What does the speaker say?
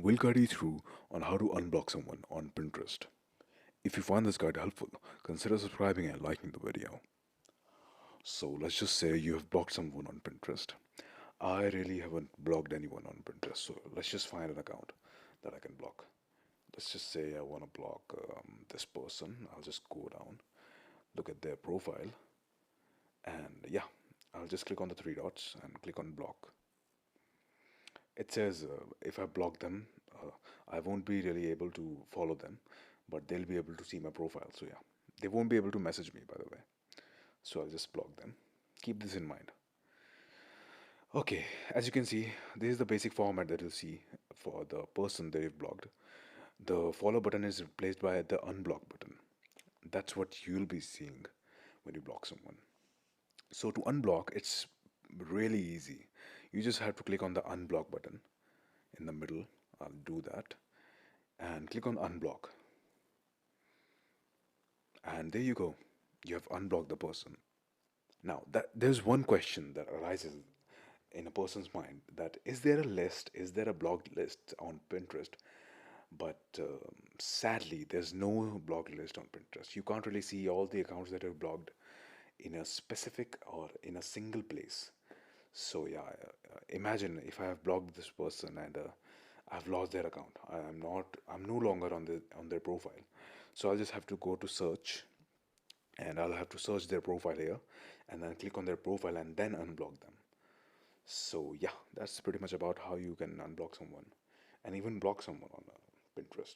we'll guide you through on how to unblock someone on Pinterest. If you find this guide helpful, consider subscribing and liking the video. So let's just say you have blocked someone on Pinterest. I really haven't blocked anyone on Pinterest, so let's just find an account that I can block. Let's just say I want to block this person. I'll just go down, look at their profile, and yeah, I'll just click on the three dots and click on block. It says if I block them, I won't be really able to follow them, but they'll be able to see my profile. So yeah, they won't be able to message me, by the way. So I'll just block them. Keep this in mind. Okay, as you can see, this is the basic format that you'll see for the person that you've blocked. The follow button is replaced by the unblock button. That's what you'll be seeing when you block someone. So to unblock, it's really easy. You just have to click on the unblock button in the middle. I'll do that and click on unblock. And there you go. You have unblocked the person. Now, there's one question that arises in a person's mind, that is there a list, is there a blocked list on Pinterest? But sadly, there's no blocked list on Pinterest. You can't really see all the accounts that are blocked in a specific or in a single place. So yeah, imagine if I have blocked this person and I've lost their account. I'm no longer on their profile. So I'll just have to go to search, and I'll have to search their profile here and then click on their profile and then unblock them. So yeah, that's pretty much about how you can unblock someone and even block someone on Pinterest.